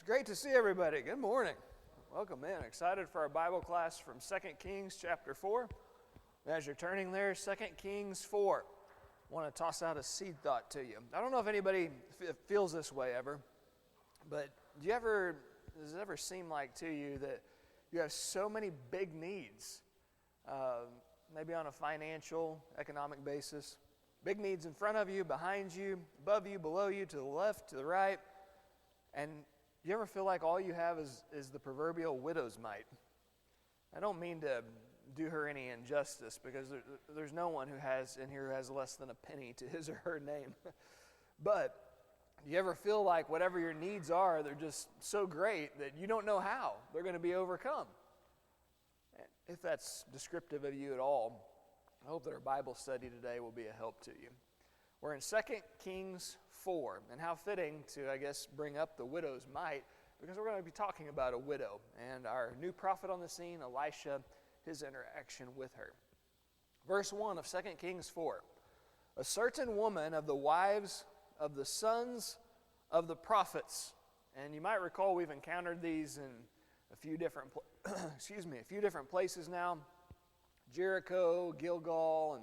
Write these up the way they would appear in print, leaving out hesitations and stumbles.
Great to see everybody. Good morning. Welcome in. Excited for our Bible class from 2 Kings chapter 4. As you're turning there, 2 Kings 4. I want to toss out a seed thought to you. I don't know if anybody feels this way ever, but does it ever seem like to you that you have so many big needs, maybe on a financial, economic basis, big needs in front of you, behind you, above you, below you, to the left, to the right, and you ever feel like all you have is the proverbial widow's mite? I don't mean to do her any injustice, because there's no one who has less than a penny to his or her name. But do you ever feel like whatever your needs are, they're just so great that you don't know how they're going to be overcome? If that's descriptive of you at all, I hope that our Bible study today will be a help to you. We're in 2 Kings 4, and how fitting to, bring up the widow's mite, because we're going to be talking about a widow and our new prophet on the scene, Elisha, his interaction with her. Verse 1 of 2 Kings 4. A certain woman of the wives of the sons of the prophets. And you might recall we've encountered these in a few different places now. Jericho, Gilgal,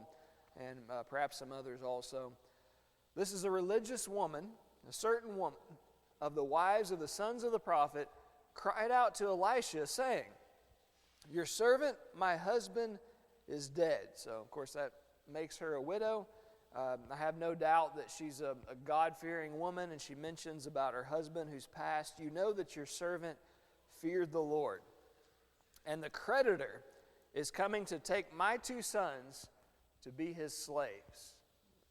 and perhaps some others also. This is a religious woman, a certain woman of the wives of the sons of the prophet, cried out to Elisha, saying, "Your servant, my husband, is dead." So, of course, that makes her a widow. I have no doubt that she's a God-fearing woman, and she mentions about her husband who's passed. "You know that your servant feared the Lord, and the creditor is coming to take my 2 sons to be his slaves."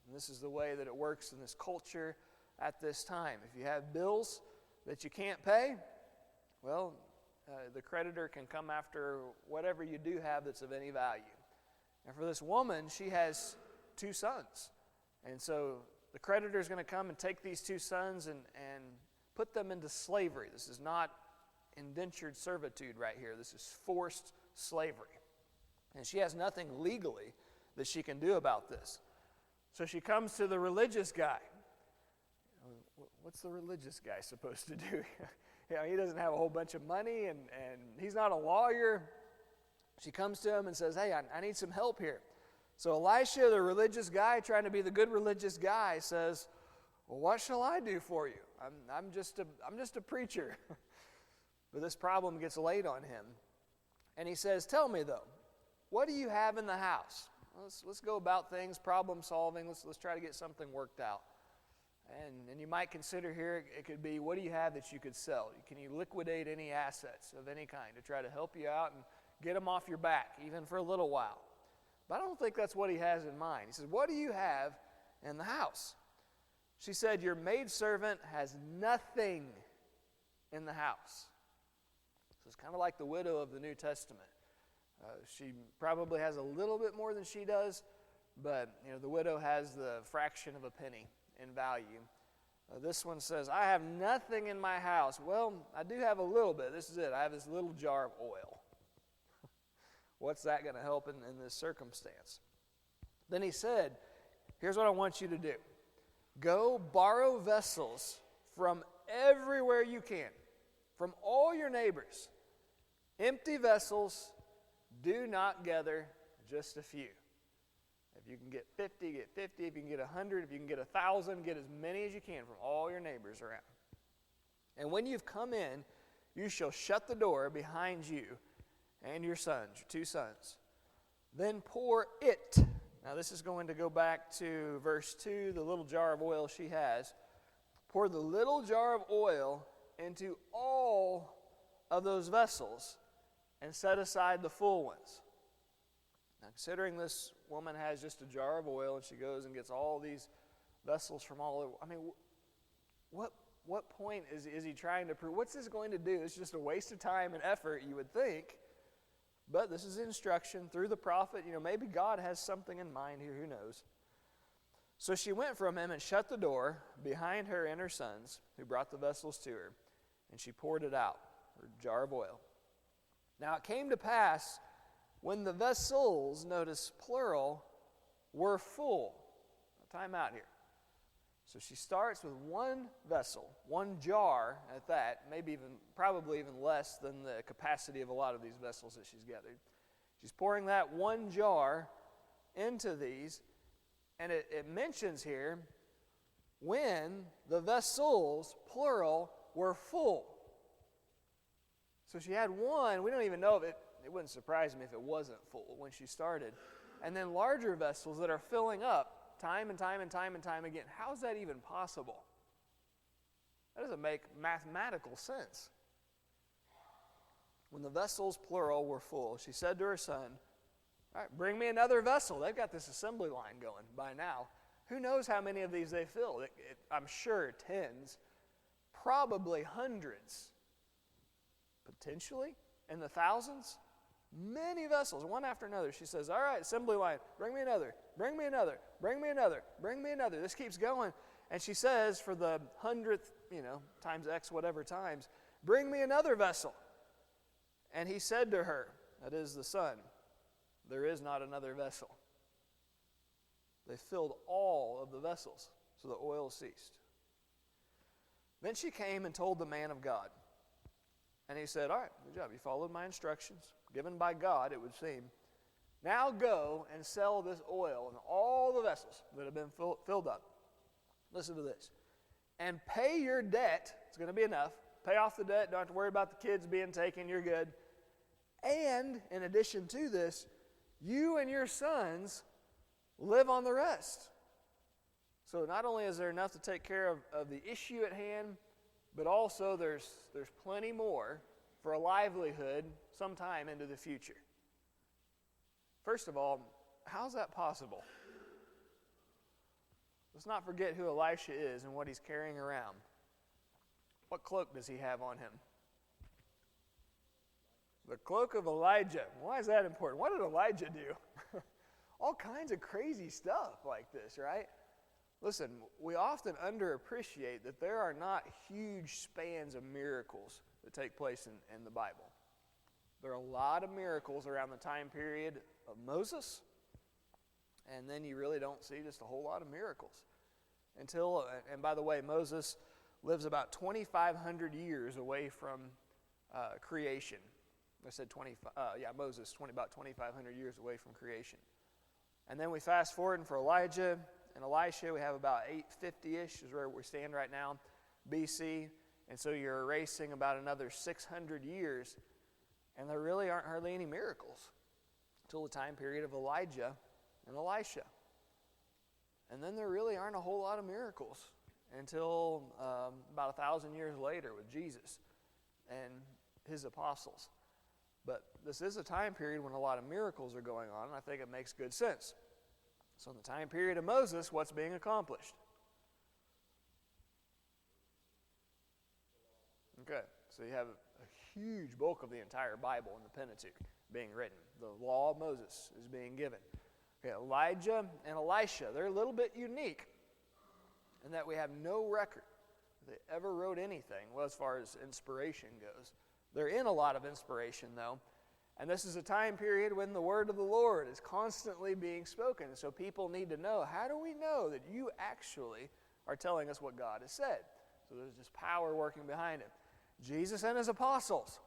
And this is the way that it works in this culture at this time. If you have bills that you can't pay, well, the creditor can come after whatever you do have that's of any value. And for this woman, she has 2 sons. And so the creditor is going to come and take these 2 sons and put them into slavery. This is not indentured servitude right here. This is forced slavery. And she has nothing legally that she can do about this. So she comes to the religious guy. What's the religious guy supposed to do? He doesn't have a whole bunch of money, and he's not a lawyer. She comes to him and says, "Hey, I need some help here." So Elisha, the religious guy, trying to be the good religious guy, says, "Well, what shall I do for you? I'm just a preacher." But this problem gets laid on him. And he says, "Tell me, though, what do you have in the house? Let's go about things, problem solving. Let's try to get something worked out." And you might consider here, it could be, what do you have that you could sell? Can you liquidate any assets of any kind to try to help you out and get them off your back, even for a little while? But I don't think that's what he has in mind. He says, "What do you have in the house?" She said, "Your maidservant has nothing in the house." So it's kind of like the widow of the New Testament. She probably has a little bit more than she does, but the widow has the fraction of a penny in value. This one says, "I have nothing in my house." Well, I do have a little bit. This is it. I have this little jar of oil. What's that going to help in this circumstance? Then he said, "Here's what I want you to do. Go borrow vessels from everywhere you can, from all your neighbors. Empty vessels. Do not gather just a few. If you can get 50, get 50. If you can get 100, if you can get 1,000, get as many as you can from all your neighbors around. And when you've come in, you shall shut the door behind you and your sons, your 2 sons. Then pour it." Now this is going to go back to verse 2, the little jar of oil she has. "Pour the little jar of oil into all of those vessels, and set aside the full ones." Now, considering this woman has just a jar of oil, and she goes and gets all these vessels from all over, what point is he trying to prove? What's this going to do? It's just a waste of time and effort, you would think. But this is instruction through the prophet. Maybe God has something in mind here. Who knows? So she went from him and shut the door behind her and her sons, who brought the vessels to her, and she poured it out, her jar of oil. Now it came to pass, when the vessels, notice plural, were full. Now, time out here. So she starts with one vessel, one jar at that, probably even less than the capacity of a lot of these vessels that she's gathered. She's pouring that one jar into these, and it mentions here when the vessels, plural, were full. So she had one. We don't even know if it wouldn't surprise me if it wasn't full when she started. And then larger vessels that are filling up time and time and time and time again. How is that even possible? That doesn't make mathematical sense. When the vessels, plural, were full, she said to her son, all right, bring me another vessel. They've got this assembly line going by now. Who knows how many of these they filled? I'm sure tens, probably hundreds, potentially in the thousands. Many vessels, one after another. She says, all right, assembly line, bring me another, bring me another, bring me another, bring me another. This keeps going. And she says for the 100th, times X whatever times, bring me another vessel. And he said to her, that is the son, there is not another vessel. They filled all of the vessels, so the oil ceased. Then she came and told the man of God. And he said, all right, good job. You followed my instructions, given by God, it would seem. Now go and sell this oil in all the vessels that have been filled up. Listen to this. And pay your debt. It's going to be enough. Pay off the debt. Don't have to worry about the kids being taken. You're good. And in addition to this, you and your sons live on the rest. So not only is there enough to take care of the issue at hand, but also there's plenty more for a livelihood sometime into the future. First of all, how's that possible? Let's not forget who Elisha is and what he's carrying around. What cloak does he have on him? The cloak of Elijah. Why is that important? What did Elijah do? All kinds of crazy stuff like this, right? Listen, we often underappreciate that there are not huge spans of miracles that take place in the Bible. There are a lot of miracles around the time period of Moses, and then you really don't see just a whole lot of miracles. And by the way, Moses lives about 2,500 years away from creation. I said Moses, about 2,500 years away from creation. And then we fast forward, and for Elijah and Elisha, we have about 850-ish is where we stand right now, BC. And so you're erasing about another 600 years, and there really aren't hardly any miracles until the time period of Elijah and Elisha. And then there really aren't a whole lot of miracles until about 1,000 years later with Jesus and his apostles. But this is a time period when a lot of miracles are going on, and I think it makes good sense. So in the time period of Moses, what's being accomplished? Okay, so you have a huge bulk of the entire Bible in the Pentateuch being written. The law of Moses is being given. Okay, Elijah and Elisha, they're a little bit unique in that we have no record that they ever wrote anything, well, as far as inspiration goes. They're in a lot of inspiration, though. And this is a time period when the word of the Lord is constantly being spoken. So people need to know, how do we know that you actually are telling us what God has said? So there's just power working behind it. Jesus and his apostles,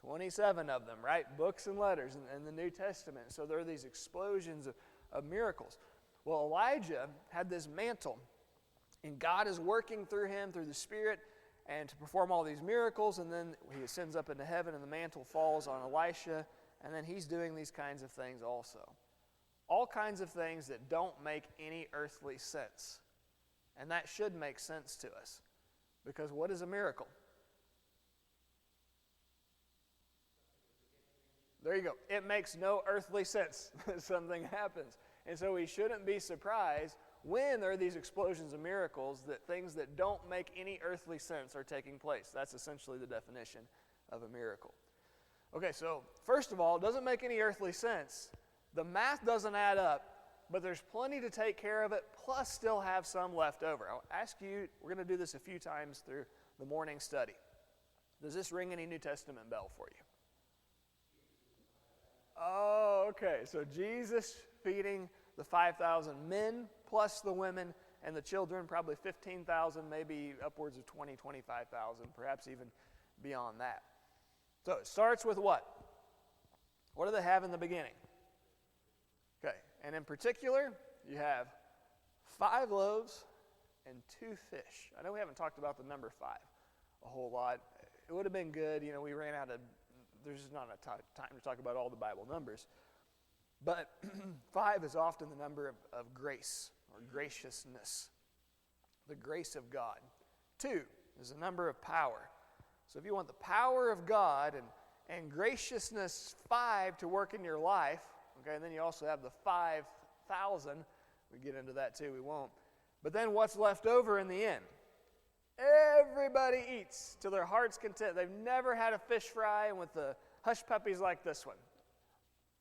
27 of them, right? Books and letters in the New Testament. So there are these explosions of miracles. Well, Elijah had this mantle, and God is working through him, through the Spirit, and to perform all these miracles, and then he ascends up into heaven, and the mantle falls on Elisha, and then he's doing these kinds of things also. All kinds of things that don't make any earthly sense. And that should make sense to us. Because what is a miracle? There you go. It makes no earthly sense that something happens. And so we shouldn't be surprised when there are these explosions of miracles that things that don't make any earthly sense are taking place. That's essentially the definition of a miracle. Okay, so first of all, it doesn't make any earthly sense. The math doesn't add up, but there's plenty to take care of it, plus still have some left over. I'll ask you, we're going to do this a few times through the morning study. Does this ring any New Testament bell for you? Oh, okay. So Jesus feeding the 5,000 men plus the women and the children, probably 15,000, maybe upwards of 20, 25,000, perhaps even beyond that. So it starts with what? What do they have in the beginning? Okay, and in particular, you have 5 loaves and 2 fish. I know we haven't talked about the number 5 a whole lot. It would have been good, we ran out of, there's just not enough time to talk about all the Bible numbers. But 5 is often the number of grace or graciousness, the grace of God. 2 is the number of power. So if you want the power of God and graciousness 5 to work in your life, okay, and then you also have the 5,000. We get into that too, we won't. But then what's left over in the end? Everybody eats to their heart's content. They've never had a fish fry and with the hush puppies like this one.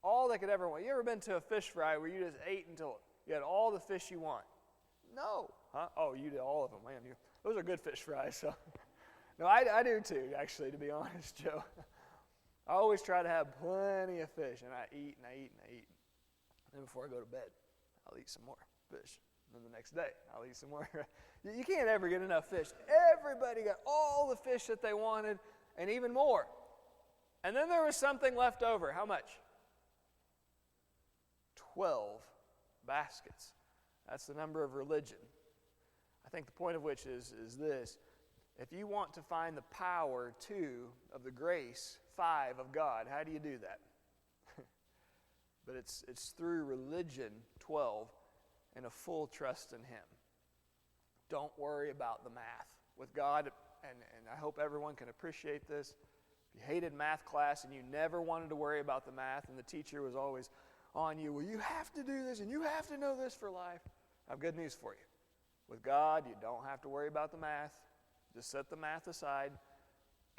All they could ever want. You ever been to a fish fry where you just ate until you had all the fish you want? No. Huh? Oh, you did all of them. Man, those are good fish fries. So. No, I do too, actually, to be honest, Joe. I always try to have plenty of fish, and I eat and I eat and I eat. And then before I go to bed, I'll eat some more fish. And then the next day, I'll eat some more. You can't ever get enough fish. Everybody got all the fish that they wanted and even more. And then there was something left over. How much? 12 baskets. That's the number of religion. I think the point of which is this. If you want to find the power, 2, of the grace, 5, of God, how do you do that? But it's through religion, 12, and a full trust in Him. Don't worry about the math. With God, and I hope everyone can appreciate this, if you hated math class and you never wanted to worry about the math and the teacher was always on you, well, you have to do this and you have to know this for life, I have good news for you. With God, you don't have to worry about the math. Just set the math aside,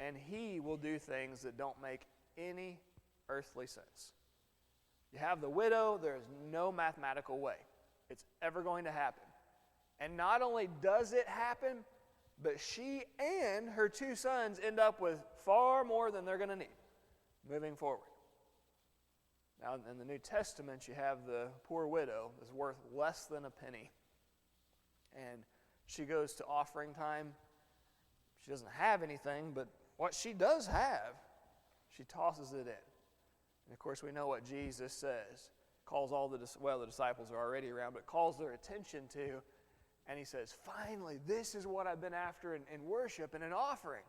and He will do things that don't make any earthly sense. You have the widow, there is no mathematical way it's ever going to happen. And not only does it happen, but she and her 2 sons end up with far more than they're going to need moving forward. Now, in the New Testament, you have the poor widow that's worth less than a penny. And she goes to offering time. She doesn't have anything, but what she does have, she tosses it in. And of course, we know what Jesus says. Calls all the disciples are already around, but calls their attention to, and He says, finally, this is what I've been after in worship and in offering.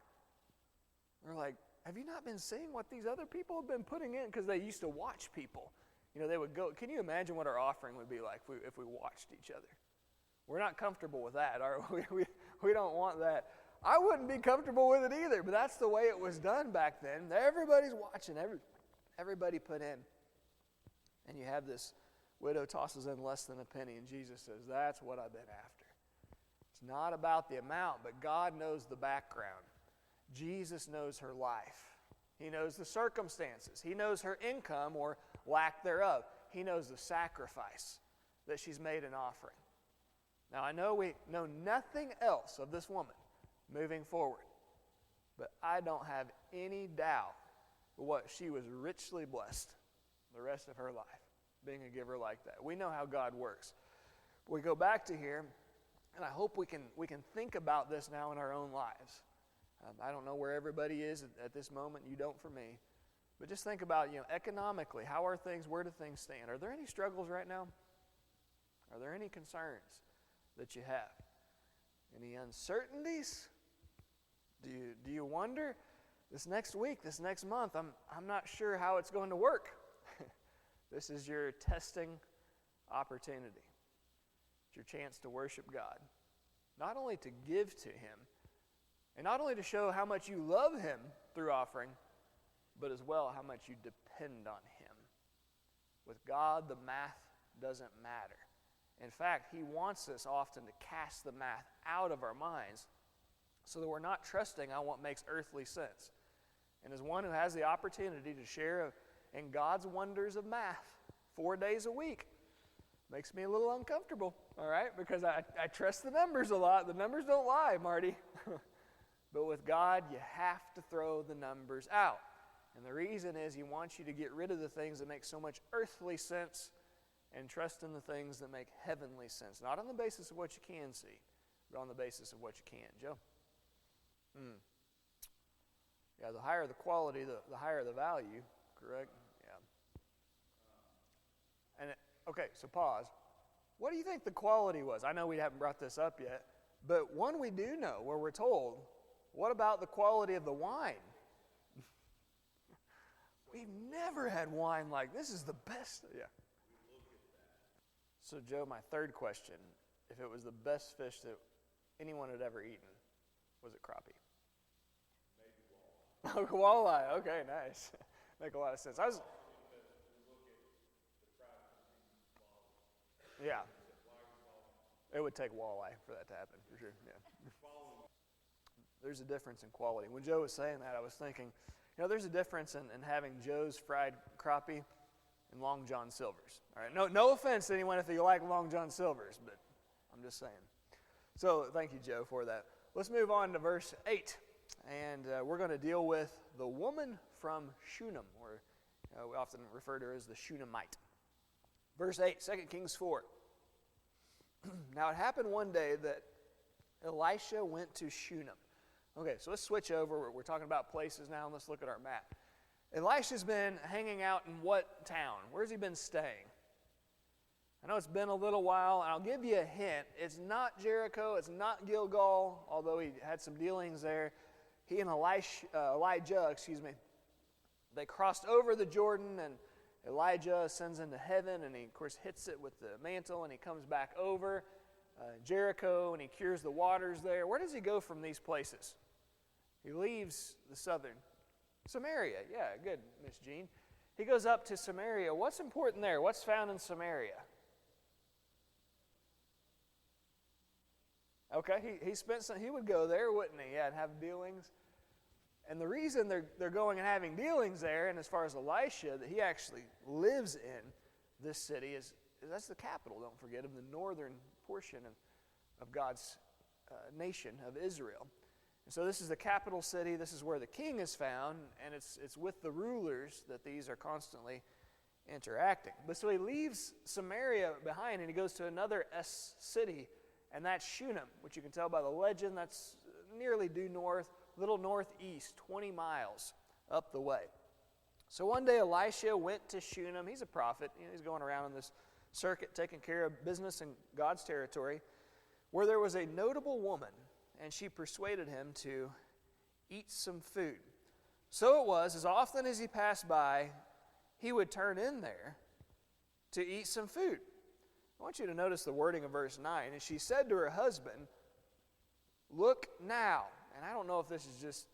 We're like, have you not been seeing what these other people have been putting in? Because they used to watch people. They would go, can you imagine what our offering would be like if we watched each other? We're not comfortable with that, are we? We don't want that. I wouldn't be comfortable with it either, but that's the way it was done back then. Everybody's watching, everybody put in. And you have this widow tosses in less than a penny, and Jesus says, that's what I've been after. It's not about the amount, but God knows the background. Jesus knows her life. He knows the circumstances. He knows her income or lack thereof. He knows the sacrifice that she's made in offering. Now, I know we know nothing else of this woman moving forward, but I don't have any doubt what she was richly blessed the rest of her life, being a giver like that. We know how God works. We go back to here, and I hope we can think about this now in our own lives. I don't know where everybody is at this moment. You don't for me. But just think about, economically, how are things, where do things stand? Are there any struggles right now? Are there any concerns that you have? Any uncertainties? Do you wonder, this next week, this next month, I'm not sure how it's going to work. This is your testing opportunity. It's your chance to worship God. Not only to give to Him, and not only to show how much you love Him through offering, but as well how much you depend on Him. With God, the math doesn't matter. In fact, He wants us often to cast the math out of our minds so that we're not trusting on what makes earthly sense. And as one who has the opportunity to share in God's wonders of math 4 days a week, makes me a little uncomfortable, all right? Because I trust the numbers a lot. The numbers don't lie, Marty. But with God, you have to throw the numbers out. And the reason is He wants you to get rid of the things that make so much earthly sense and trust in the things that make heavenly sense. Not on the basis of what you can see, but on the basis of what you can't. Joe? Yeah, the higher the quality, the higher the value, correct? Yeah. And okay, so pause. What do you think the quality was? I know we haven't brought this up yet, but one we do know where we're told, what about the quality of the wine? We've never had wine like this. Is the best. Yeah. So, Joe, my third question, if it was the best fish that anyone had ever eaten, was it crappie? Maybe walleye. Walleye. Okay, nice. Make a lot of sense. Yeah. It would take walleye for that to happen, for sure. Yeah. There's a difference in quality. When Joe was saying that, I was thinking, there's a difference in having Joe's fried crappie and Long John Silver's. All right, no offense to anyone if you like Long John Silver's, but I'm just saying. So thank you, Joe, for that. Let's move on to verse 8, and we're going to deal with the woman from Shunem, or we often refer to her as the Shunammite. Verse 8, 2 Kings 4. Now it happened one day that Elisha went to Shunem. Okay, so let's switch over. We're talking about places now, and let's look at our map. Elisha's been hanging out in what town? Where's he been staying? I know it's been a little while, and I'll give you a hint. It's not Jericho, it's not Gilgal, although he had some dealings there. He and Elijah, they crossed over the Jordan, and Elijah ascends into heaven, and he, of course, hits it with the mantle, and he comes back over Jericho, and he cures the waters there. Where does he go from these places? He leaves the southern Samaria. Yeah, good, Miss Jean. He goes up to Samaria. What's important there? What's found in Samaria? Okay, he would go there, wouldn't he? Yeah, and have dealings. And the reason they're going and having dealings there, and as far as Elisha, that he actually lives in this city, is that's the capital, don't forget, of the northern portion of God's nation of Israel. And so this is the capital city. This is where the king is found, and it's with the rulers that these are constantly interacting. But so he leaves Samaria behind, and he goes to another city, and that's Shunem, which you can tell by the legend. That's nearly due north, little northeast, 20 miles up the way. So one day Elisha went to Shunem. He's a prophet. He's going around in this circuit taking care of business in God's territory, where there was a notable woman, and she persuaded him to eat some food. So it was, as often as he passed by, he would turn in there to eat some food. I want you to notice the wording of verse 9. And she said to her husband, "Look now." And I don't know if this is just,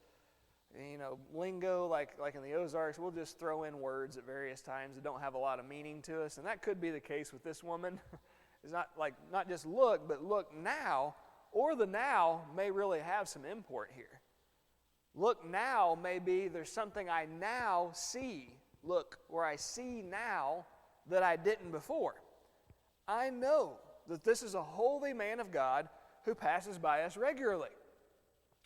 lingo like in the Ozarks. We'll just throw in words at various times that don't have a lot of meaning to us. And that could be the case with this woman. It's not just look, but look now. Or the now may really have some import here. Look now may be there's something I now see. Look, where I see now that I didn't before. I know that this is a holy man of God who passes by us regularly.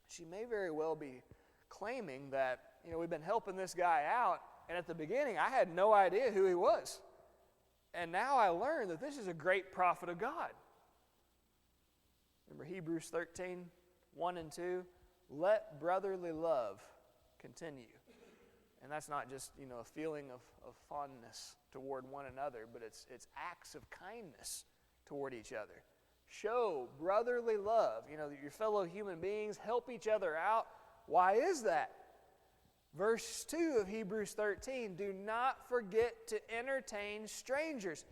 She may very well be claiming that, we've been helping this guy out, and at the beginning I had no idea who he was. And now I learned that this is a great prophet of God. Remember Hebrews 13, 1 and 2? Let brotherly love continue. And that's not just, a feeling of fondness toward one another, but it's acts of kindness toward each other. Show brotherly love. Your fellow human beings help each other out. Why is that? Verse 2 of Hebrews 13, do not forget to entertain strangers.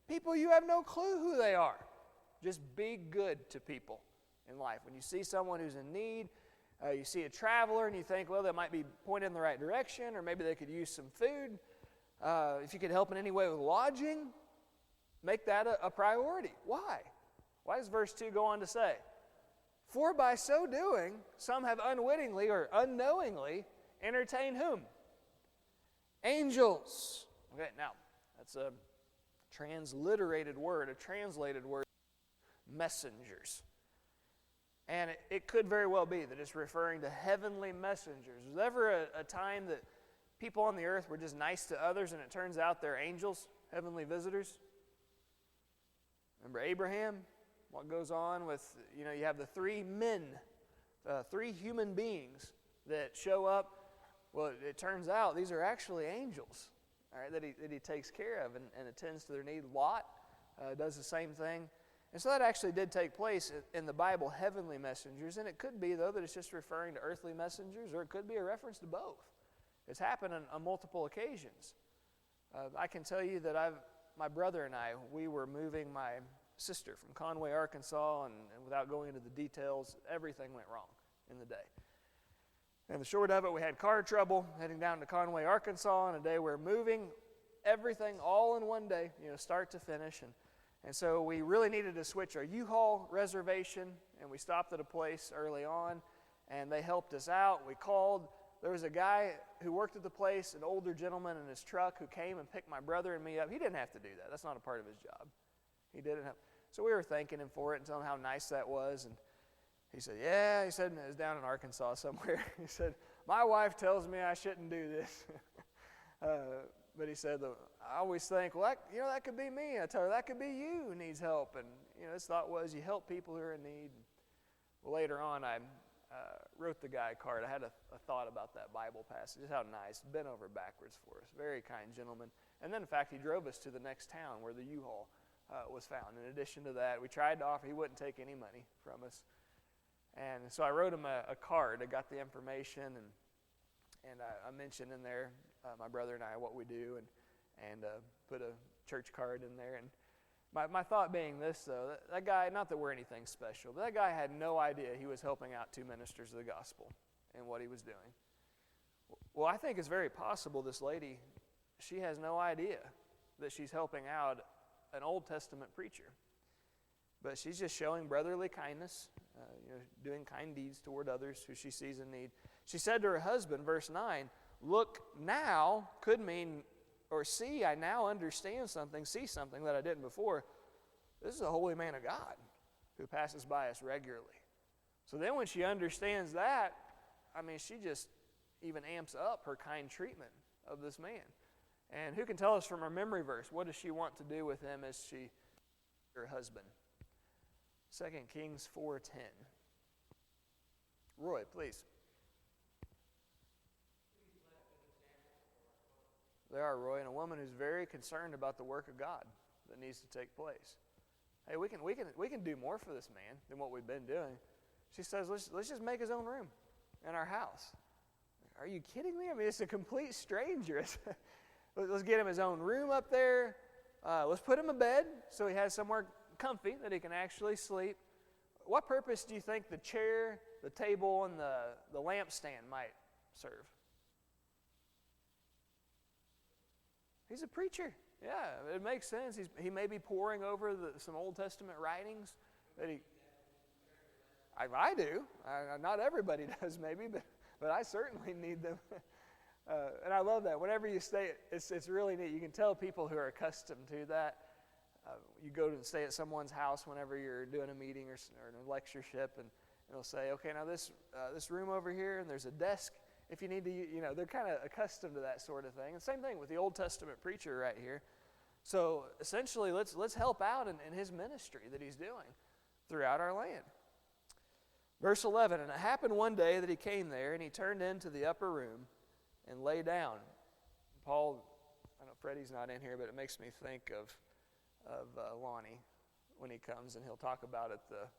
People you have no clue who they are. Just be good to people in life. When you see someone who's in need, you see a traveler and you think, well, they might be pointed in the right direction, or maybe they could use some food. If you could help in any way with lodging, make that a priority. Why? Why does verse 2 go on to say? For by so doing, some have unwittingly or unknowingly entertained whom? Angels. Okay, now, that's a translated word, messengers. And it could very well be that it's referring to heavenly messengers. Was there ever a time that people on the earth were just nice to others and it turns out they're angels, heavenly visitors? Remember Abraham? What goes on with, you have the three men, three human beings that show up. Well, it turns out these are actually angels, all right, that he takes care of and attends to their need. Lot does the same thing. And so that actually did take place in the Bible, heavenly messengers. And it could be, though, that it's just referring to earthly messengers, or it could be a reference to both. It's happened on multiple occasions. I can tell you that my brother and I, we were moving my sister from Conway, Arkansas, and without going into the details, everything went wrong in the day. And the short of it, we had car trouble heading down to Conway, Arkansas, and a day we're moving everything all in one day, start to finish. And so we really needed to switch our U-Haul reservation, and we stopped at a place early on, and they helped us out. We called. There was a guy who worked at the place, an older gentleman in his truck, who came and picked my brother and me up. He didn't have to do that. That's not a part of his job. He didn't have. So we were thanking him for it and telling him how nice that was. And he said, yeah. He said, it was down in Arkansas somewhere. He said, my wife tells me I shouldn't do this. But he said, I always think, well, that could be me. I tell her, that could be you who needs help. And, his thought was, you help people who are in need. Well, later on, I wrote the guy a card. I had a thought about that Bible passage, just how nice, bent over backwards for us. Very kind gentleman. And then, in fact, he drove us to the next town where the U-Haul was found. In addition to that, we tried to offer. He wouldn't take any money from us. And so I wrote him a card. I got the information, and I mentioned in there, my brother and I, what we do, and put a church card in there. And my thought being this, though, that guy, not that we're anything special, but that guy had no idea he was helping out two ministers of the gospel and what he was doing. Well, I think it's very possible this lady, she has no idea that she's helping out an Old Testament preacher. But she's just showing brotherly kindness, doing kind deeds toward others who she sees in need. She said to her husband, verse 9, look now could mean, or see, I now understand something, see something that I didn't before. This is a holy man of God who passes by us regularly. So then when she understands that, she just even amps up her kind treatment of this man. And who can tell us from her memory verse, what does she want to do with him as her husband? 2 Kings 4:10. Roy, please. There are, Roy, and a woman who's very concerned about the work of God that needs to take place. Hey, we can do more for this man than what we've been doing. She says, let's just make his own room in our house. Are you kidding me? It's a complete stranger. Let's get him his own room up there. Let's put him in bed so he has somewhere comfy that he can actually sleep. What purpose do you think the chair, the table, and the lampstand might serve? He's a preacher. Yeah, it makes sense. He may be poring over some Old Testament writings that I do. Not everybody does, maybe, but I certainly need them. And I love that. Whenever you stay, it's really neat. You can tell people who are accustomed to that. You go to stay at someone's house whenever you're doing a meeting or a lectureship, and they'll say, okay, now this room over here, and there's a desk. If you need to, they're kind of accustomed to that sort of thing. And same thing with the Old Testament preacher right here. So essentially, let's help out in his ministry that he's doing throughout our land. Verse 11, and it happened one day that he came there, and he turned into the upper room and lay down. Paul, I know Freddie's not in here, but it makes me think of Lonnie when he comes, and he'll talk about at the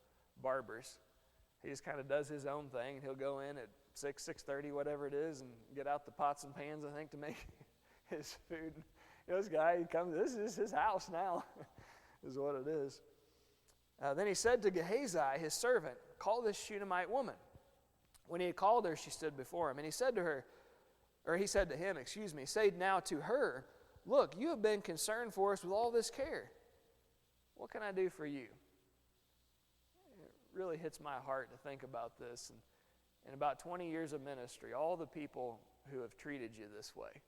barber's. He just kind of does his own thing, and he'll go in at 6:30, whatever it is, and get out the pots and pans, I think, to make his food. This guy, he comes, this is his house now, is what it is. Then he said to Gehazi, his servant, call this Shunammite woman. When he had called her, she stood before him, and he said to him, say now to her, look, you have been concerned for us with all this care. What can I do for you? It really hits my heart to think about this. And in about 20 years of ministry, all the people who have treated you this way.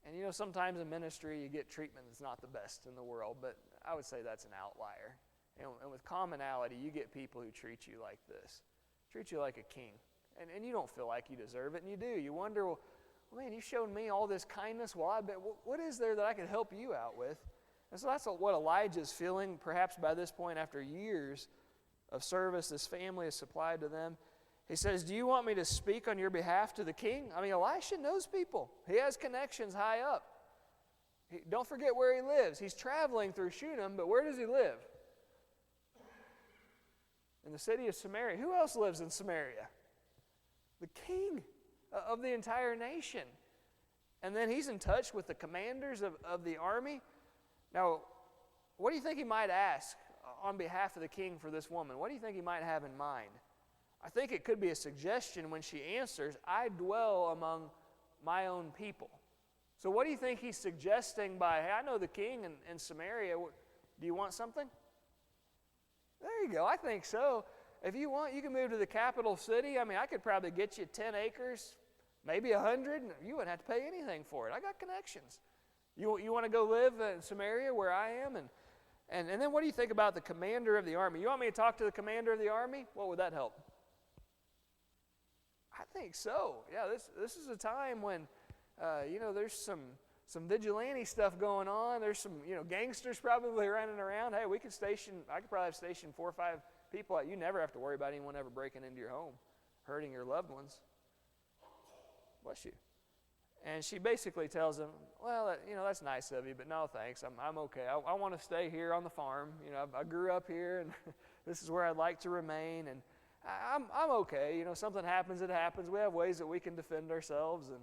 And sometimes in ministry you get treatment that's not the best in the world, but I would say that's an outlier. And with commonality, you get people who treat you like this, treat you like a king. And you don't feel like you deserve it, and you do. You wonder, well, man, you've shown me all this kindness. Well, I bet, what is there that I could help you out with? And so that's what Elijah's feeling, perhaps by this point, after years of service this family has supplied to them. He says, do you want me to speak on your behalf to the king? I mean, Elisha knows people. He has connections high up. Don't forget where he lives. He's traveling through Shunem, but where does he live? In the city of Samaria. Who else lives in Samaria? The king of the entire nation. And then he's in touch with the commanders of the army. Now, what do you think he might ask on behalf of the king for this woman? What do you think he might have in mind? I think it could be a suggestion when she answers, I dwell among my own people. So what do you think he's suggesting by, hey, I know the king in Samaria. Do you want something? There you go. I think so. If you want, you can move to the capital city. I mean, I could probably get you 10 acres, maybe 100. You wouldn't have to pay anything for it. I got connections. You want to go live in Samaria where I am? And then what do you think about the commander of the army? You want me to talk to the commander of the army? What would that help? I think so. Yeah, this is a time when, there's some vigilante stuff going on. There's some, gangsters probably running around. Hey, I could probably have stationed 4 or 5 people. You never have to worry about anyone ever breaking into your home, hurting your loved ones. Bless you. And she basically tells him, well, that's nice of you, but no thanks. I'm okay. I want to stay here on the farm. I grew up here, and this is where I'd like to remain. And I'm okay. Something happens, it happens. We have ways that we can defend ourselves. And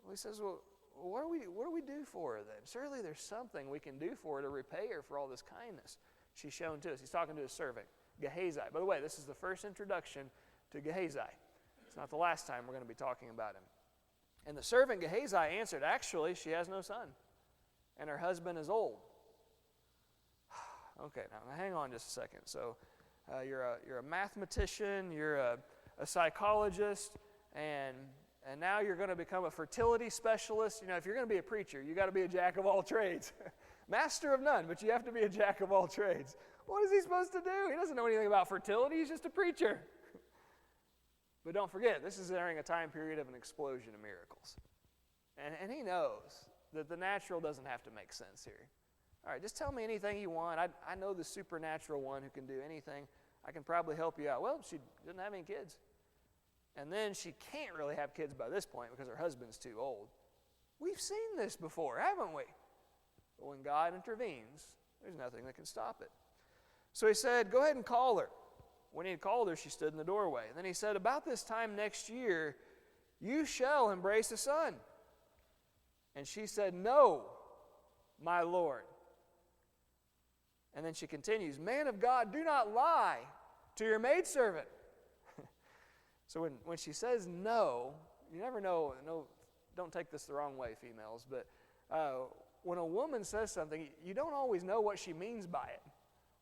he says, well, what do we do for her then? Surely there's something we can do for her to repay her for all this kindness she's shown to us. He's talking to his servant, Gehazi. By the way, this is the first introduction to Gehazi. It's not the last time we're going to be talking about him. And the servant Gehazi answered, actually, she has no son, and her husband is old. Okay, now hang on just a second. So you're a mathematician, you're a psychologist, and now you're going to become a fertility specialist. If you're going to be a preacher, you got to be a jack of all trades. Master of none, but you have to be a jack of all trades. What is he supposed to do? He doesn't know anything about fertility. He's just a preacher. But don't forget, this is during a time period of an explosion of miracles. And he knows that the natural doesn't have to make sense here. All right, just tell me anything you want. I know the supernatural one who can do anything. I can probably help you out. Well, she doesn't have any kids. And then she can't really have kids by this point because her husband's too old. We've seen this before, haven't we? But when God intervenes, there's nothing that can stop it. So he said, go ahead and call her. When he had called her, she stood in the doorway. And then he said, about this time next year, you shall embrace a son. And she said, no, my Lord. And then she continues, man of God, do not lie to your maidservant. So when she says no, you never know, don't take this the wrong way, females, but when a woman says something, you don't always know what she means by it.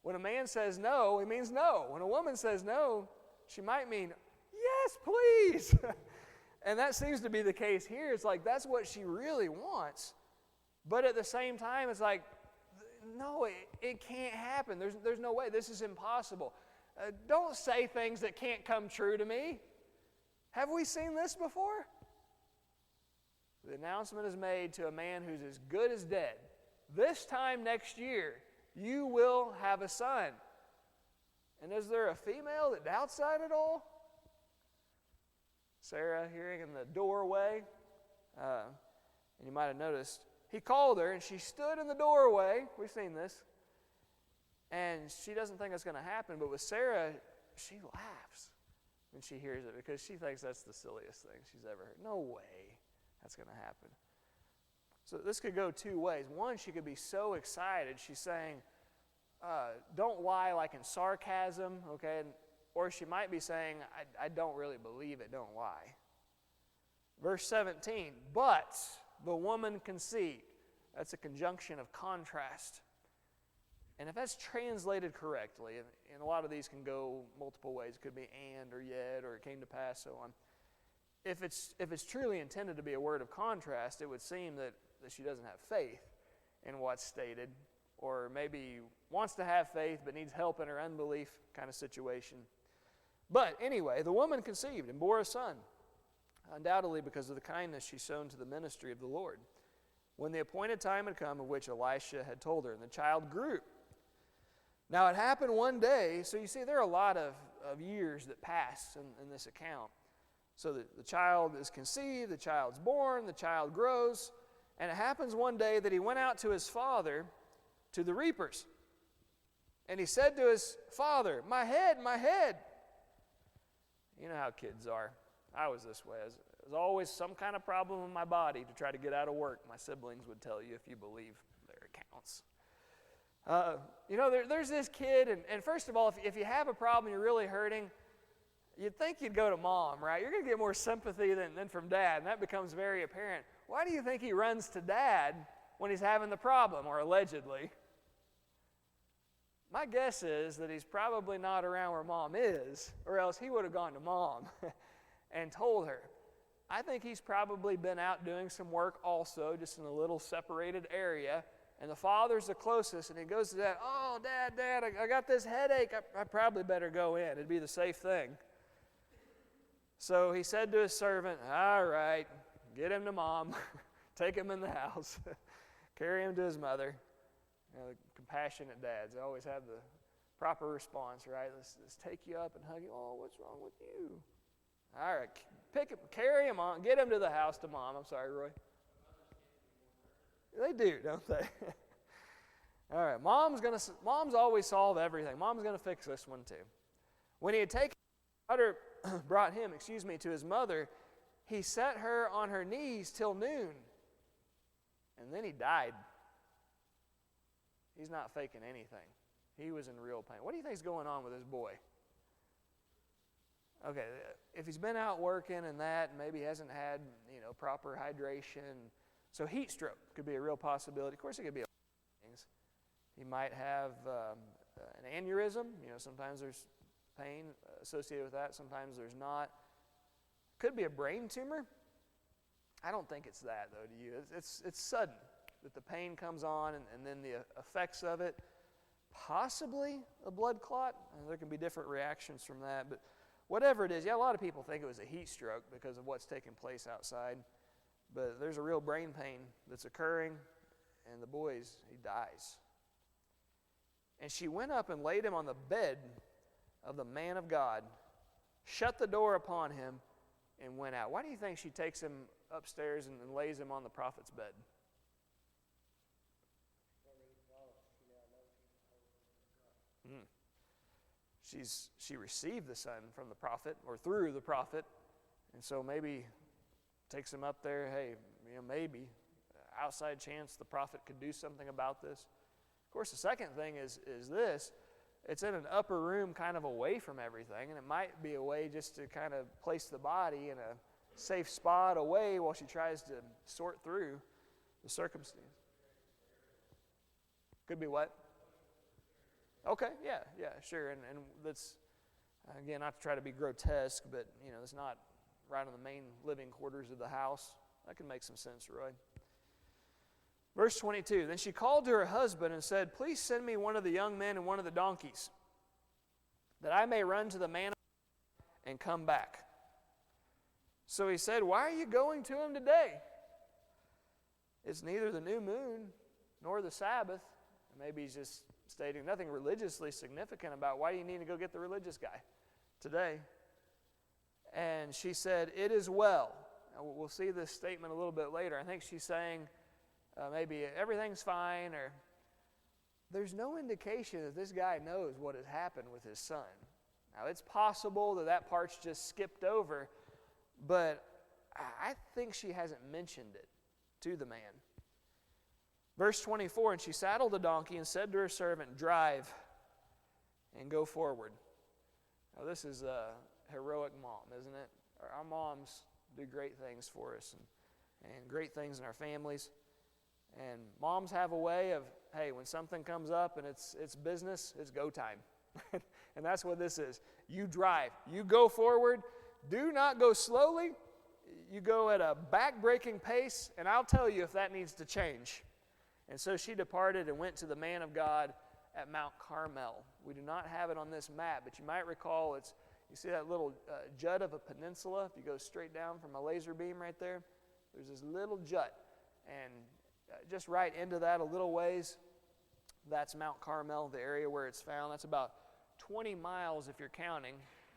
When a man says no, he means no. When a woman says no, she might mean, yes, please. And that seems to be the case here. It's like that's what she really wants. But at the same time, it's like, no, it can't happen. There's no way. This is impossible. Don't say things that can't come true to me. Have we seen this before? The announcement is made to a man who's as good as dead. This time next year, you will have a son. And is there a female that doubts that at all? Sarah, hearing in the doorway, and you might have noticed, he called her and she stood in the doorway. We've seen this. And she doesn't think it's going to happen, but with Sarah, she laughs when she hears it because she thinks that's the silliest thing she's ever heard. No way that's going to happen. So this could go two ways. One, she could be so excited. She's saying, don't lie like in sarcasm, okay? Or she might be saying, I don't really believe it, don't lie. Verse 17, but the woman conceived. That's a conjunction of contrast. And if that's translated correctly, and a lot of these can go multiple ways. It could be and or yet or it came to pass, so on. If it's truly intended to be a word of contrast, it would seem that she doesn't have faith in what's stated, or maybe wants to have faith but needs help in her unbelief kind of situation. But anyway, the woman conceived and bore a son, undoubtedly because of the kindness she's shown to the ministry of the Lord. when the appointed time had come of which Elisha had told her, and the child grew. Now it happened one day, so you see there are a lot of years that pass in this account. So the child is conceived, the child's born, the child grows, and it happens one day that he went out to his father to the reapers. And he said to his father, my head, my head. You know how kids are. I was this way. There's always some kind of problem in my body to try to get out of work. My siblings would tell you if you believe their accounts. There's this kid, and first of all, if you have a problem, you're really hurting, you'd think you'd go to mom, right? You're going to get more sympathy than from dad, and that becomes very apparent. Why do you think he runs to dad when he's having the problem, or allegedly? My guess is that he's probably not around where mom is, or else he would have gone to mom and told her. I think he's probably been out doing some work also, just in a little separated area, and the father's the closest, and he goes to dad, oh, dad, I got this headache. I probably better go in. It'd be the safe thing. So he said to his servant, all right, get him to mom, take him in the house, carry him to his mother. The compassionate dads always have the proper response, right? Let's take you up and hug you. Oh, what's wrong with you? All right, pick him, carry him on, get him to the house to mom. I'm sorry, Roy. They do, don't they? All right, mom's always solve everything. Mom's going to fix this one too. When he had taken brought him, to his mother, he set her on her knees till noon, and then he died. He's not faking anything. He was in real pain. What do you think is going on with this boy? Okay, if he's been out working and that, and maybe he hasn't had, proper hydration. So heat stroke could be a real possibility. Of course, it could be a lot of things. He might have an aneurysm. Sometimes there's pain associated with that. Sometimes there's not. Could be a brain tumor. I don't think it's that, though, to you. It's sudden that the pain comes on and then the effects of it. Possibly a blood clot. There can be different reactions from that. But whatever it is, a lot of people think it was a heat stroke because of what's taking place outside. But there's a real brain pain that's occurring, and the boy, he dies. And she went up and laid him on the bed of the man of God, shut the door upon him, and went out. Why do you think she takes him upstairs and lays him on the prophet's bed? She received the son from the prophet, or through the prophet, and so maybe takes him up there. Hey, maybe outside chance the prophet could do something about this. Of course, the second thing is this: it's in an upper room, kind of away from everything, and it might be a way just to kind of place the body in a safe spot away while she tries to sort through the circumstance. Could be what? Okay, yeah, sure. And that's, again, not to try to be grotesque, but, it's not right in the main living quarters of the house. That can make some sense, Roy. Verse 22, then she called to her husband and said, please send me one of the young men and one of the donkeys, that I may run to the man and come back. So he said, why are you going to him today? It's neither the new moon nor the Sabbath. Maybe he's just stating nothing religiously significant about why do you need to go get the religious guy today. And she said, it is well. Now, we'll see this statement a little bit later. I think she's saying maybe everything's fine, or there's no indication that this guy knows what has happened with his son. Now, it's possible that part's just skipped over, but I think she hasn't mentioned it to the man. Verse 24, and she saddled the donkey and said to her servant, drive and go forward. Now, this is a heroic mom, isn't it? Our moms do great things for us and great things in our families. And moms have a way of, hey, when something comes up and it's business, it's go time. And that's what this is. You drive. You go forward. Do not go slowly. You go at a back-breaking pace, and I'll tell you if that needs to change. And so she departed and went to the man of God at Mount Carmel. We do not have it on this map, but you might recall you see that little jut of a peninsula? If you go straight down from a laser beam right there, there's this little jut. And just right into that a little ways, that's Mount Carmel, the area where it's found. That's about 20 miles, if you're counting,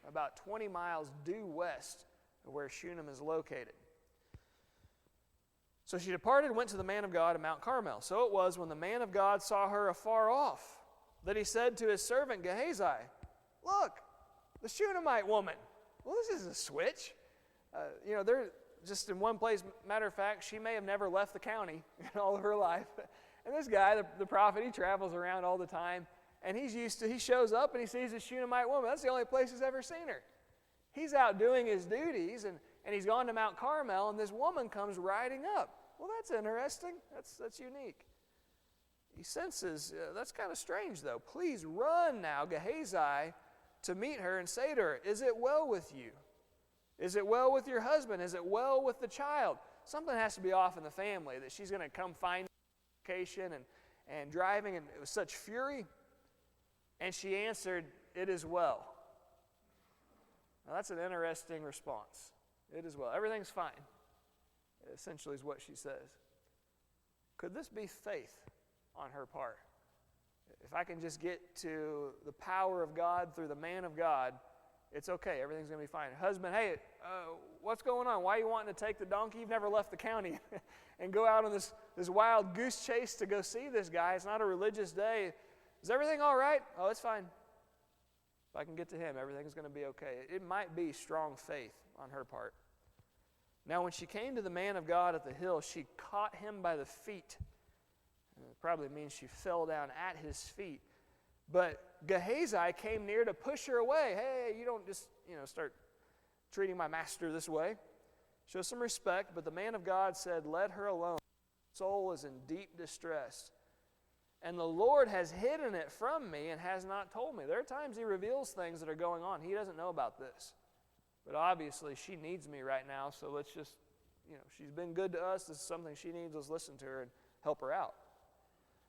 about 20 miles due west of where Shunem is located. So she departed and went to the man of God at Mount Carmel. So it was when the man of God saw her afar off that he said to his servant Gehazi, "Look, the Shunammite woman." Well, this is a switch. They're just in one place. Matter of fact, she may have never left the county in all of her life. And this guy, the prophet, he travels around all the time. And he shows up and he sees a Shunammite woman. That's the only place he's ever seen her. He's out doing his duties and he's gone to Mount Carmel and this woman comes riding up. Well, that's interesting. That's unique. He senses, that's kind of strange though. Please run now, Gehazi, to meet her and say to her, "Is it well with you? Is it well with your husband? Is it well with the child?" Something has to be off in the family that she's going to come find location and driving and with such fury. And she answered, "It is well." Now that's an interesting response. It is well. Everything's fine, essentially is what she says. Could this be faith on her part? If I can just get to the power of God through the man of God, it's okay. Everything's going to be fine. Husband, hey, what's going on? Why are you wanting to take the donkey? You've never left the county and go out on this wild goose chase to go see this guy. It's not a religious day. Is everything all right? Oh, it's fine. If I can get to him, everything's going to be okay. It might be strong faith on her part. Now, when she came to the man of God at the hill, she caught him by the feet. It probably means she fell down at his feet. But Gehazi came near to push her away. Hey, you don't just, start treating my master this way. Show some respect. But the man of God said, "Let her alone. My soul is in deep distress. And the Lord has hidden it from me and has not told me." There are times he reveals things that are going on. He doesn't know about this. But obviously she needs me right now, so let's just, she's been good to us. This is something she needs. Let's listen to her and help her out.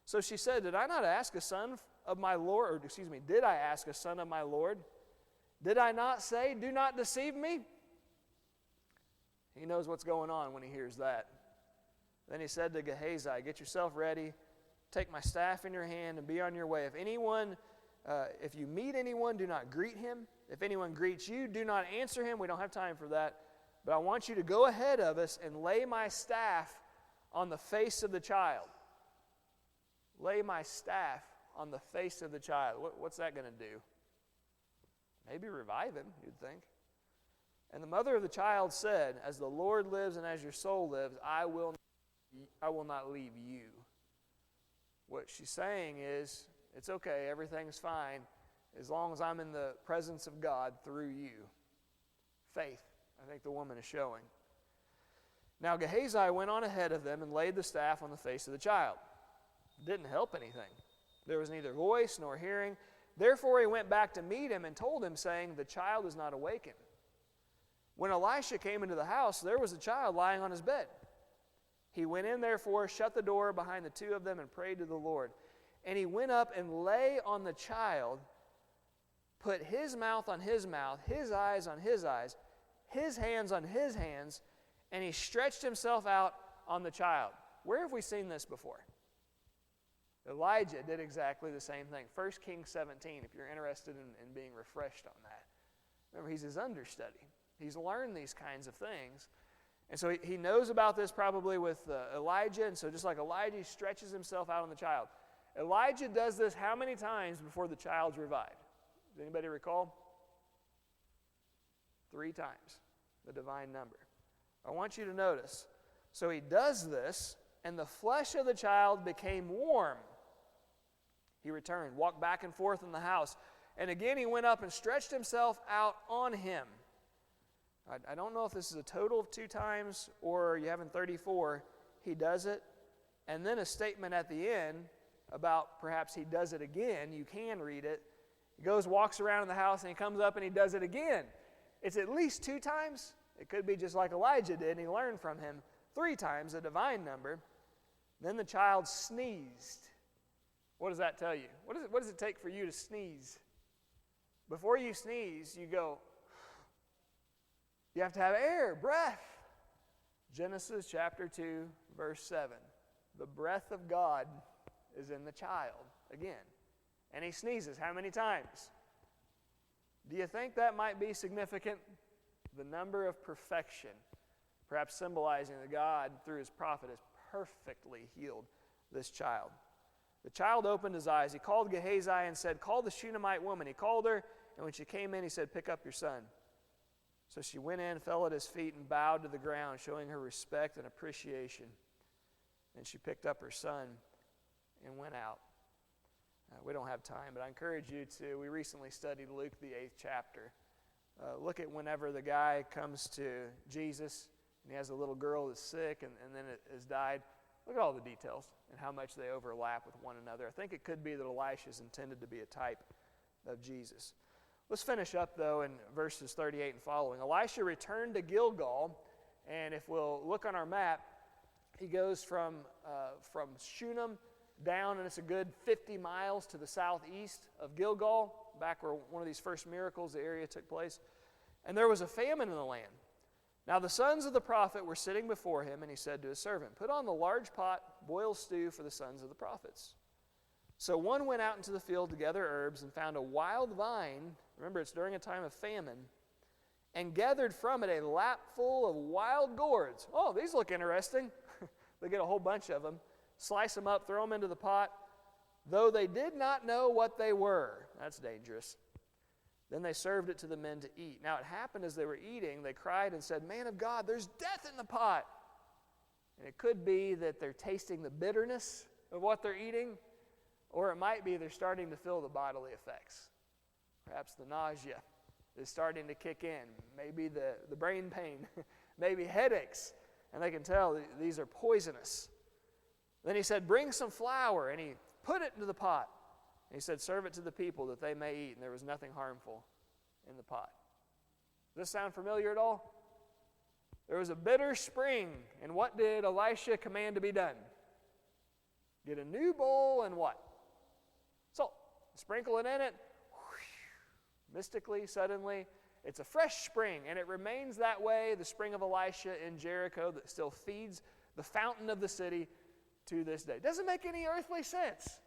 So she said, did I ask a son of my Lord? Did I ask a son of my Lord? Did I not say, "Do not deceive me"? He knows what's going on when he hears that. Then he said to Gehazi, "Get yourself ready. Take my staff in your hand and be on your way. If you meet anyone, do not greet him. If anyone greets you, do not answer him." We don't have time for that. But I want you to go ahead of us and lay my staff on the face of the child. Lay my staff on the face of the child. What's that going to do? Maybe revive him, you'd think. And the mother of the child said, "As the Lord lives and as your soul lives, I will not leave you." What she's saying is, it's okay, everything's fine, as long as I'm in the presence of God through you. Faith, I think the woman is showing. Now Gehazi went on ahead of them and laid the staff on the face of the child. It didn't help anything. There was neither voice nor hearing. Therefore he went back to meet him and told him, saying, "The child is not awakened." When Elisha came into the house, there was a child lying on his bed. He went in, therefore, shut the door behind the two of them, and prayed to the Lord. And he went up and lay on the child, put his mouth on his mouth, his eyes on his eyes, his hands on his hands, and he stretched himself out on the child. Where have we seen this before? Elijah did exactly the same thing. 1 Kings 17, if you're interested in being refreshed on that. Remember, he's his understudy. He's learned these kinds of things. And so he knows about this probably with Elijah, and so just like Elijah, he stretches himself out on the child. Elijah does this how many times before the child's revived? Does anybody recall? 3 times, the divine number. I want you to notice. So he does this, and the flesh of the child became warm. He returned, walked back and forth in the house, and again he went up and stretched himself out on him. I don't know if this is a total of 2 times or you have in 34. He does it, and then a statement at the end about perhaps he does it again. You can read it. He goes, walks around in the house, and he comes up and he does it again. It's at least 2 times. It could be just like Elijah did, and he learned from him 3 times, a divine number. Then the child sneezed. What does that tell you? What does it take for you to sneeze? Before you sneeze, you go, you have to have air, breath. Genesis chapter 2, verse 7. the breath of God is in the child again. And he sneezes how many times? Do you think that might be significant? The number of perfection, perhaps symbolizing that God, through his prophet, has perfectly healed this child. The child opened his eyes. He called Gehazi and said, "Call the Shunammite woman." He called her, and when she came in, he said, "Pick up your son." So she went in, fell at his feet, and bowed to the ground, showing her respect and appreciation. And she picked up her son and went out. We don't have time, but I encourage you to. We recently studied Luke, the 8th chapter. Look at whenever the guy comes to Jesus, and he has a little girl that's sick, and then it has died. Look at all the details and how much they overlap with one another. I think it could be that Elisha is intended to be a type of Jesus. Let's finish up, though, in verses 38 and following. Elisha returned to Gilgal, and if we'll look on our map, he goes from Shunem down, and it's a good 50 miles to the southeast of Gilgal, back where one of these first miracles, the area took place. And there was a famine in the land. Now the sons of the prophet were sitting before him, and he said to his servant, "Put on the large pot, boil stew for the sons of the prophets." So one went out into the field to gather herbs and found a wild vine. Remember, it's during a time of famine. And gathered from it a lapful of wild gourds. Oh, these look interesting. They get a whole bunch of them. Slice them up, throw them into the pot, though they did not know what they were. That's dangerous. Then they served it to the men to eat. Now it happened as they were eating, they cried and said, "Man of God, there's death in the pot." And it could be that they're tasting the bitterness of what they're eating, or it might be they're starting to feel the bodily effects. Perhaps the nausea is starting to kick in. Maybe the brain pain, maybe headaches, and they can tell these are poisonous. Then he said, "Bring some flour," and he put it into the pot. And he said, "Serve it to the people that they may eat," and there was nothing harmful in the pot. Does this sound familiar at all? There was a bitter spring, and what did Elisha command to be done? Get a new bowl and what? Salt. Sprinkle it in it. Mystically, suddenly, it's a fresh spring, and it remains that way, the spring of Elisha in Jericho that still feeds the fountain of the city to this day. Doesn't make any earthly sense.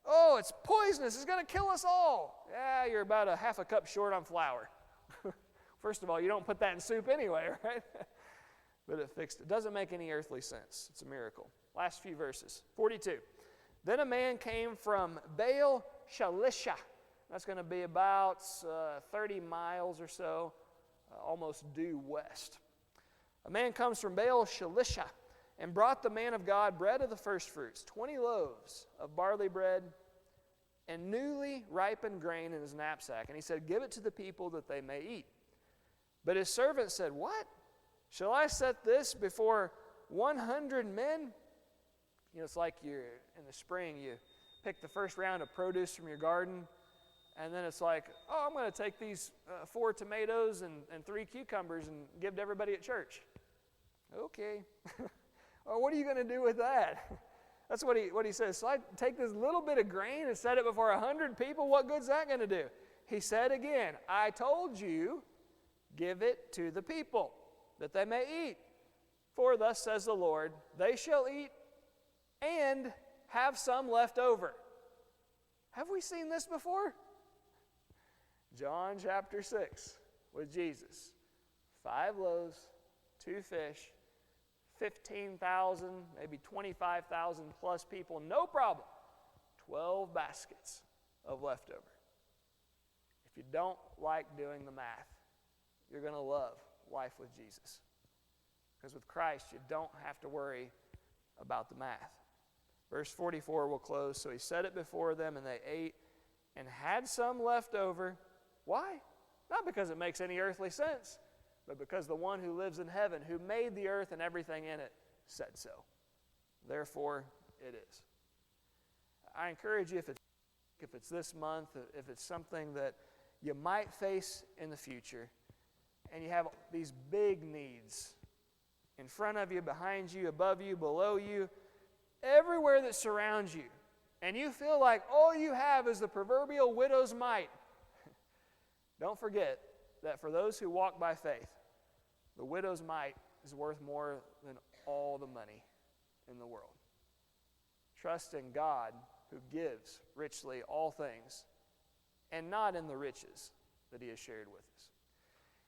Oh, it's poisonous. It's going to kill us all. Yeah, you're about a half a cup short on flour. First of all, you don't put that in soup anyway, right? But it fixed it. Doesn't make any earthly sense. It's a miracle. Last few verses. 42. Then a man came from Baal Shalisha. That's going to be about 30 miles or so, almost due west. A man comes from Baal Shalisha and brought the man of God bread of the first fruits, 20 loaves of barley bread and newly ripened grain in his knapsack. And he said, "Give it to the people that they may eat." But his servant said, "What? Shall I set this before 100 men? You know, it's like you're in the spring, you pick the first round of produce from your garden, and then it's like, "Oh, I'm going to take these 4 tomatoes and 3 cucumbers and give to everybody at church." Okay. Or what are you going to do with that? That's what he says. So I take this little bit of grain and set it before 100 people. What good's that going to do? He said again, "I told you, give it to the people, that they may eat. For thus says the Lord, they shall eat and have some left over." Have we seen this before? John chapter 6 with Jesus. 5 loaves, 2 fish, 15,000, maybe 25,000 plus people, no problem. 12 baskets of leftover. If you don't like doing the math, you're going to love life with Jesus. Because with Christ, you don't have to worry about the math. Verse 44 will close. So he set it before them, and they ate and had some left over. Why? Not because it makes any earthly sense, but because the one who lives in heaven, who made the earth and everything in it, said so. Therefore, it is. I encourage you, if it's this month, if it's something that you might face in the future, and you have these big needs in front of you, behind you, above you, below you, everywhere that surrounds you, and you feel like all you have is the proverbial widow's mite, don't forget that for those who walk by faith, the widow's mite is worth more than all the money in the world. Trust in God who gives richly all things, and not in the riches that he has shared with us.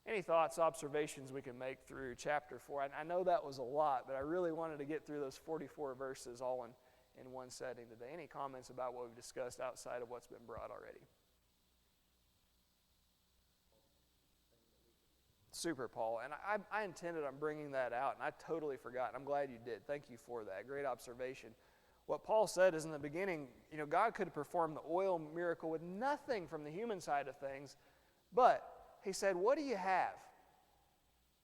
Any thoughts, observations we can make through chapter 4? I know that was a lot, but I really wanted to get through those 44 verses all in one setting today. Any comments about what we've discussed outside of what's been brought already? Super, Paul. And I intended on bringing that out, and I totally forgot. I'm glad you did. Thank you for that. Great observation. What Paul said is in the beginning, God could have performed the oil miracle with nothing from the human side of things, but he said, what do you have?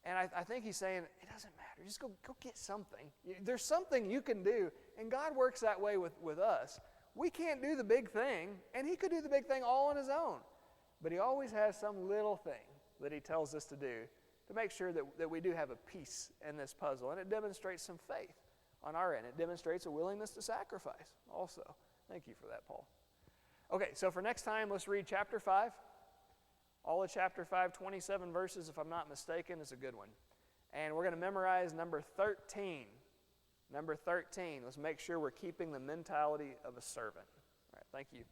And I think he's saying, it doesn't matter. Just go get something. There's something you can do, and God works that way with us. We can't do the big thing, and he could do the big thing all on his own. But he always has some little thing that he tells us to do to make sure that we do have a piece in this puzzle. And it demonstrates some faith on our end. It demonstrates a willingness to sacrifice also. Thank you for that, Paul. Okay, so for next time, let's read chapter 5. All of chapter 5, 27 verses, if I'm not mistaken, is a good one. And we're going to memorize number 13. Number 13. Let's make sure we're keeping the mentality of a servant. All right, thank you.